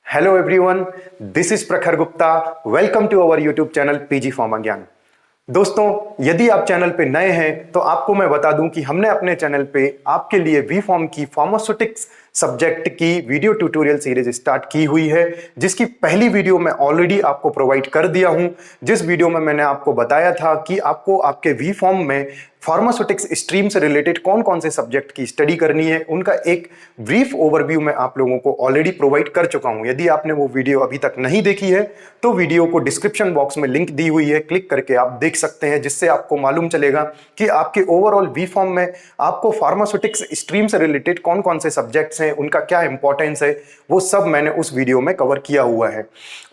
Hello everyone, this is Prakhar Gupta. Welcome to our YouTube channel PG Pharma ज्ञान। दोस्तों, यदि आप channel पे नए हैं तो आपको मैं बता दूं कि हमने अपने चैनल पे आपके लिए बी फॉर्म की फार्मास्यूटिक्स सब्जेक्ट की वीडियो ट्यूटोरियल सीरीज स्टार्ट की हुई है, जिसकी पहली वीडियो मैं ऑलरेडी आपको प्रोवाइड कर दिया हूं। जिस वीडियो में मैंने आपको बताया था कि आपको आपके बी फॉर्म में फार्मास्यूटिक्स स्ट्रीम से रिलेटेड कौन कौन से सब्जेक्ट की स्टडी करनी है, उनका एक ब्रीफ ओवरव्यू मैं आप लोगों को ऑलरेडी प्रोवाइड कर चुका हूं। यदि आपने वो वीडियो अभी तक नहीं देखी है तो वीडियो को डिस्क्रिप्शन बॉक्स में लिंक दी हुई है, क्लिक करके आप देख सकते हैं, जिससे आपको मालूम चलेगा कि आपके ओवरऑल बी फॉर्म में आपको फार्मास्यूटिक्स स्ट्रीम से रिलेटेड कौन कौन से सब्जेक्ट्स हैं, उनका क्या इंपॉर्टेंस है, वो सब मैंने उस वीडियो में कवर किया हुआ है।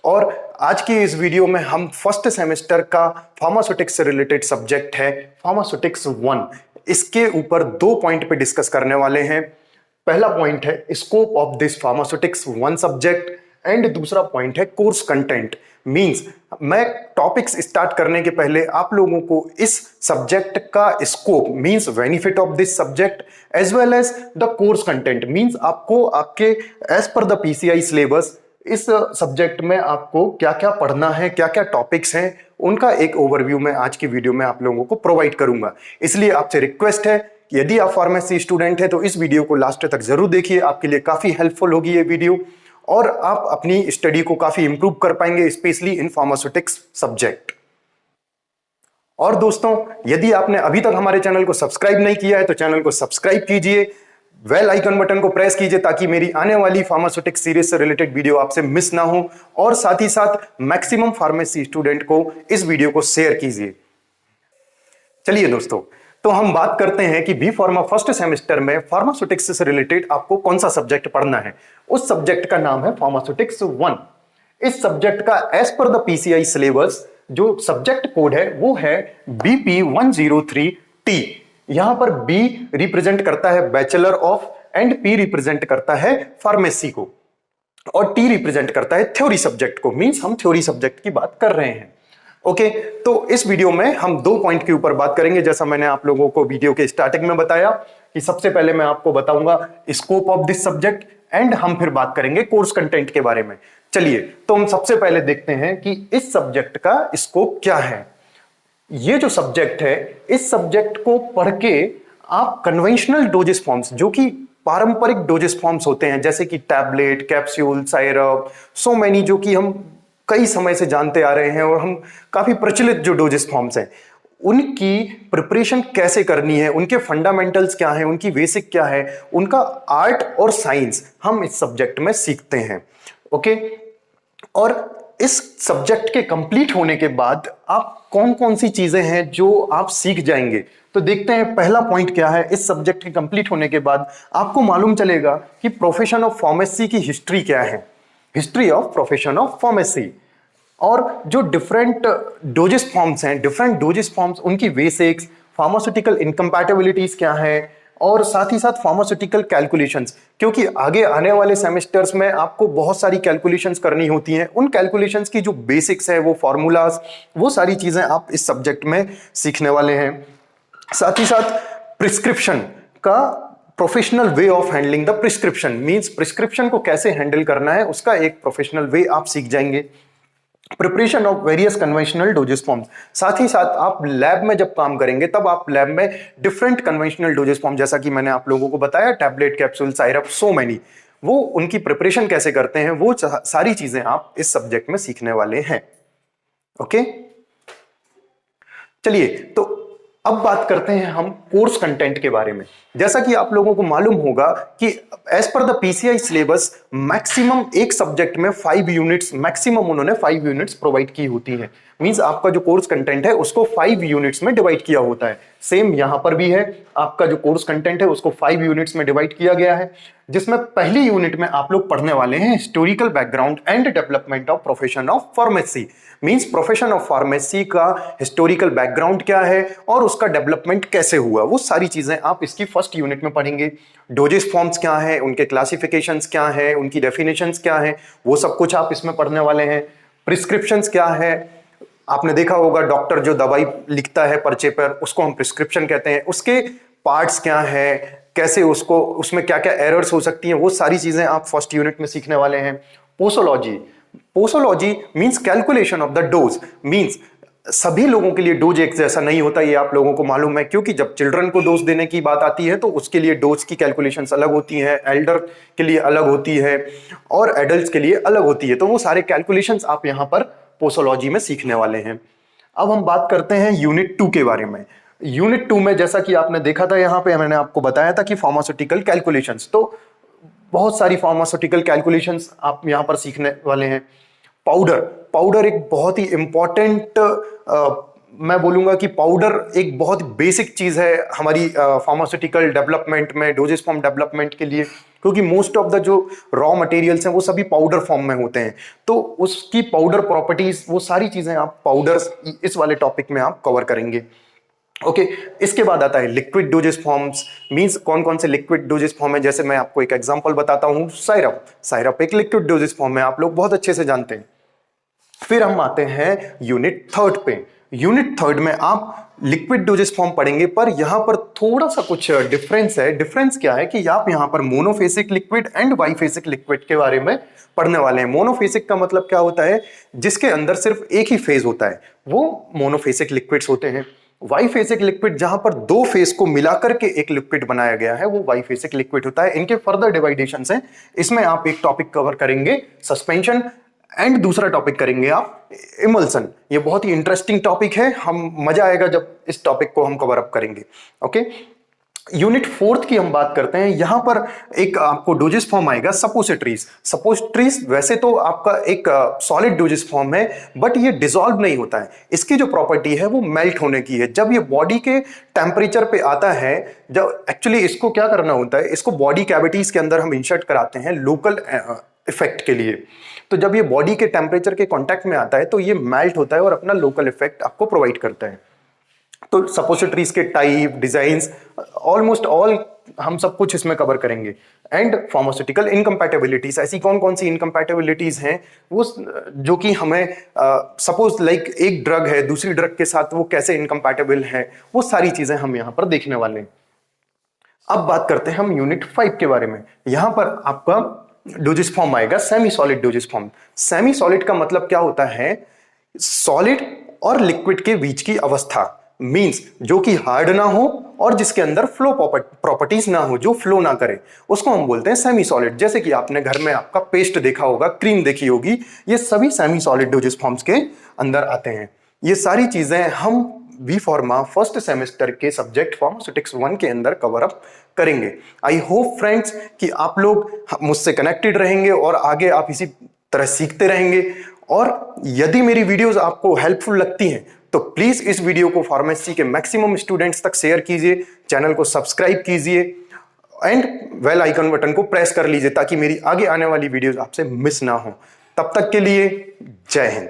और आज की इस वीडियो में हम फर्स्ट सेमेस्टर का फार्मास्यूटिक्स से रिलेटेड सब्जेक्ट है फार्मास्यूटिक्स 1, इसके ऊपर 2 पॉइंट पे डिस्कस करने वाले हैं। पहला पॉइंट है scope of this pharmaceutics 1 subject and दूसरा पॉइंट है कोर्स कंटेंट। मींस मैं टॉपिक्स स्टार्ट करने के पहले आप लोगों को इस सब्जेक्ट का scope means benefit of this subject as well as the course content means आपको आपके as per the PCI syllabus इस सब्जेक्ट में आपको क्या क्या पढ़ना है, क्या क्या टॉपिक्स हैं, उनका एक ओवरव्यू मैं आज की वीडियो में आप लोगों को प्रोवाइड करूंगा। इसलिए आपसे रिक्वेस्ट है कि यदि आप फार्मेसी स्टूडेंट हैं तो इस वीडियो को लास्ट तक जरूर देखिए, आपके लिए काफी हेल्पफुल होगी ये वीडियो और आप अपनी स्टडी को काफी इंप्रूव कर पाएंगे, स्पेशली इन फार्मास्यूटिक्स सब्जेक्ट। और दोस्तों, यदि आपने अभी तक हमारे चैनल को सब्सक्राइब नहीं किया है तो चैनल को सब्सक्राइब कीजिए, बेल आइकन बटन को प्रेस कीजिए ताकि मेरी आने वाली फार्मास्यूटिक्स सीरीज से रिलेटेड वीडियो आपसे मिस ना हो, और साथ ही साथ मैक्सिमम फार्मेसी स्टूडेंट को इस वीडियो को शेयर कीजिए। चलिए दोस्तों, तो हम बात करते हैं कि बी फार्मा फर्स्ट सेमेस्टर में फार्मास्यूटिक्स से रिलेटेड आपको कौन सा सब्जेक्ट पढ़ना है। उस सब्जेक्ट का नाम है फार्मास्यूटिक्स 1। इस सब्जेक्ट का as per the PCI syllabus जो सब्जेक्ट कोड है वो है BP103T। यहां पर बी रिप्रेजेंट करता है bachelor of and P represent करता है फार्मेसी को और टी रिप्रेजेंट करता है थ्योरी सब्जेक्ट को। मींस हम थ्योरी सब्जेक्ट की बात कर रहे हैं। ओके, तो इस वीडियो में हम 2 पॉइंट के ऊपर बात करेंगे। जैसा मैंने आप लोगों को वीडियो के स्टार्टिंग में बताया कि सबसे पहले मैं आपको बताऊंगा scope of this subject and हम फिर बात करेंगे कोर्स कंटेंट के बारे में। चलिए, तो हम सबसे पहले देखते हैं कि इस सब्जेक्ट का स्कोप क्या है। ये जो सब्जेक्ट है, इस सब्जेक्ट को पढ़ के आप कन्वेंशनल डोजेस फॉर्म्स, जो कि पारंपरिक डोजेस फॉर्म्स होते हैं, जैसे कि tablet, capsule, syrup, so many, जो कि हम कई समय से जानते आ रहे हैं और हम काफी प्रचलित जो डोजेस फॉर्म्स हैं, उनकी प्रिपरेशन कैसे करनी है, उनके फंडामेंटल्स क्या हैं, उनकी बेसिक क्या है, उनका आर्ट और साइंस हम इस सब्जेक्ट में सीखते हैं। ओके, और इस सब्जेक्ट के कंप्लीट होने के बाद आप कौन कौन सी चीजें हैं जो आप सीख जाएंगे, तो देखते हैं पहला पॉइंट क्या है। इस सब्जेक्ट के कंप्लीट होने के बाद आपको मालूम चलेगा कि प्रोफेशन ऑफ फार्मेसी की हिस्ट्री क्या है, history of profession of pharmacy, और जो डिफरेंट डोजेस फॉर्म्स हैं, डिफरेंट डोजेस फॉर्म्स, उनकी बेसिक्स, फार्मास्यूटिकल इनकम्पैटिबिलिटीज क्या है, और साथ ही साथ फार्मास्यूटिकल कैलकुलेशंस, क्योंकि आगे आने वाले सेमेस्टर्स में आपको बहुत सारी कैलकुलेशंस करनी होती हैं। उन कैलकुलेशंस की जो बेसिक्स है, वो फॉर्मूलाज, वो सारी चीजें आप इस सब्जेक्ट में सीखने वाले हैं। साथ ही साथ प्रिस्क्रिप्शन का professional way of handling the prescription, means prescription को कैसे हैंडल करना है, उसका एक प्रोफेशनल वे आप सीख जाएंगे। Preparation of various conventional doses forms, साथ ही साथ आप लैब में जब काम करेंगे तब आप लैब में डिफरेंट कन्वेंशनल डोजेस फॉर्म, जैसा कि मैंने आप लोगों को बताया, tablet, capsule, syrup, so many, वो उनकी प्रिपरेशन कैसे करते हैं, वो सारी चीजें आप इस सब्जेक्ट में सीखने वाले हैं। ओके, चलिए, तो अब बात करते हैं हम कोर्स कंटेंट के बारे में। जैसा कि आप लोगों को मालूम होगा कि as per the PCI syllabus maximum एक सब्जेक्ट में 5 यूनिट्स, मैक्सिमम उन्होंने 5 यूनिट्स प्रोवाइड की होती है। मींस आपका जो कोर्स कंटेंट है उसको 5 यूनिट्स में डिवाइड किया होता है। सेम यहां पर भी है, आपका जो कोर्स कंटेंट है उसको 5 यूनिट्स में डिवाइड किया गया है, जिसमें पहली यूनिट में आप लोग पढ़ने वाले हैं historical background and development of profession of pharmacy. Means profession of pharmacy का हिस्टोरिकल बैकग्राउंड क्या है और उसका डेवलपमेंट कैसे हुआ, वो सारी चीजें आप इसकी फर्स्ट यूनिट में पढ़ेंगे। डोजेस फॉर्म्स क्या है, उनके क्लासिफिकेशंस क्या है, उनकी डेफिनेशंस क्या है, वो सब कुछ आप इसमें पढ़ने वाले हैं। प्रिस्क्रिप्शंस क्या है, आपने देखा होगा डॉक्टर जो दवाई लिखता है पर्चे पर, उसको हम प्रिस्क्रिप्शन कहते हैं। उसके पार्ट्स क्या है, कैसे उसको, उसमें क्या क्या एरर्स हो सकती हैं, वो सारी चीजें आप फर्स्ट यूनिट में सीखने वाले हैं। Posology, posology means calculation of the dose, means सभी लोगों के लिए डोज एक जैसा नहीं होता, ये आप लोगों को मालूम है, क्योंकि जब चिल्ड्रन को डोज देने की बात आती है तो उसके लिए डोज की कैलकुलेशंस अलग होती हैं, एल्डर के लिए अलग होती है और एडल्ट्स के लिए अलग होती है। तो वो सारे कैलकुलेशंस आप यहां पर पोसोलॉजी में सीखने वाले हैं। अब हम बात करते हैं यूनिट 2 के बारे में। यूनिट 2 में जैसा कि आपने देखा था, यहां पे मैंने आपको बताया था कि फार्मास्यूटिकल कैलकुलेशंस, तो बहुत सारी फार्मास्यूटिकल कैलकुलेशंस आप यहां पर सीखने वाले हैं। पाउडर, पाउडर एक बहुत ही इंपॉर्टेंट, मैं बोलूंगा कि पाउडर एक बहुत बेसिक चीज है हमारी फार्मास्यूटिकल डेवलपमेंट में, डोजेस फॉर्म डेवलपमेंट के लिए, क्योंकि मोस्ट ऑफ द जो रॉ मटेरियल्स हैं वो सभी पाउडर फॉर्म में होते हैं। तो उसकी पाउडर प्रॉपर्टीज, वो सारी चीजें आप पाउडर्स इस वाले टॉपिक में आप कवर करेंगे। ओके, इसके बाद आता है लिक्विड डोजेस फॉर्म्स, मींस कौन कौन से लिक्विड डोजेस फॉर्म है। जैसे मैं आपको एक एग्जांपल बताता हूं, साइरप, साइरप एक लिक्विड डोजेस फॉर्म है, आप लोग बहुत अच्छे से जानते हैं। फिर हम आते हैं यूनिट 3 पे। यूनिट 3 में आप लिक्विड डोजेस फॉर्म पढ़ेंगे, पर यहां पर थोड़ा सा कुछ डिफरेंस है। डिफरेंस क्या है कि आप यहां पर मोनोफेसिक लिक्विड एंड बाइफेसिक लिक्विड के बारे में पढ़ने वाले हैं। मोनोफेसिक का मतलब क्या होता है, जिसके अंदर सिर्फ एक ही फेज होता है, वो मोनोफेसिक लिक्विड्स होते हैं। वाइफेसिक लिक्विड जहां पर दो फेज को मिलाकर के एक लिक्विड बनाया गया है, वो वाइफेसिक लिक्विड होता है। इनके फर्दर डिवाइडेशंस हैं, इसमें आप एक टॉपिक कवर करेंगे सस्पेंशन एंड दूसरा टॉपिक करेंगे आप इमल्सन। ये बहुत ही इंटरेस्टिंग टॉपिक है, हम मजा आएगा जब इस टॉपिक को हम कवर अप करेंगे। ओके, यूनिट 4 की हम बात करते हैं। यहां पर एक आपको डोजेस फॉर्म आएगा सपोसिटरीज। सपोसिटरीज वैसे तो आपका एक सॉलिड डोजेस फॉर्म है, बट ये डिसॉल्व नहीं होता है। इसकी जो प्रॉपर्टी है वो मेल्ट होने की है। जब ये बॉडी के टेम्परेचर पे आता है, जब एक्चुअली इसको क्या करना होता है, इसको बॉडी कैविटीज के अंदर हम इंसर्ट कराते हैं लोकल इफेक्ट के लिए। तो जब ये बॉडी के टेम्परेचर के कांटेक्ट में आता है तो ये मेल्ट होता है और अपना लोकल इफेक्ट आपको प्रोवाइड करता है। तो सपोसिटरीज के टाइप, डिजाइन्स, ऑलमोस्ट ऑल हम सब कुछ इसमें कवर करेंगे। एंड फार्मास्यूटिकल इनकम्पैटिबिलिटीज, ऐसी कौन कौन सी इनकम्पैटिबिलिटीज हैं वो जो कि हमें सपोज लाइक एक ड्रग है दूसरी ड्रग के साथ, वो कैसे इनकम्पैटिबल है, वो सारी चीजें हम यहां पर देखने वाले हैं। अब बात करते हैं हम यूनिट 5 के बारे में। यहां पर आपका डोजेस फॉर्म आएगा semi solid doses form. Semi solid का मतलब क्या होता है, सॉलिड और लिक्विड के बीच की अवस्था, मींस जो कि हार्ड ना हो और जिसके अंदर फ्लो प्रॉपर्टीज ना हो, जो फ्लो ना करे, उसको हम बोलते हैं सेमी सॉलिड। जैसे कि आपने घर में आपका पेस्ट देखा होगा, क्रीम देखी होगी, ये सभी सेमी सॉलिड डोजेस फॉर्म्स के अंदर आते हैं। ये सारी चीजें हम बी फार्मा फर्स्ट सेमेस्टर के सब्जेक्ट फार्मास्यूटिक्स 1 के अंदर कवर अप करेंगे। आई होप फ्रेंड्स कि आप लोग मुझसे कनेक्टेड रहेंगे और आगे आप इसी तरह सीखते रहेंगे। और यदि मेरी वीडियोस आपको हेल्पफुल लगती हैं तो प्लीज इस वीडियो को फार्मेसी के मैक्सिमम स्टूडेंट्स तक शेयर कीजिए, चैनल को सब्सक्राइब कीजिए एंड बेल आइकन बटन को प्रेस कर लीजिए ताकि मेरी आगे आने वाली वीडियोस आपसे मिस ना हो। तब तक के लिए जय हिंद।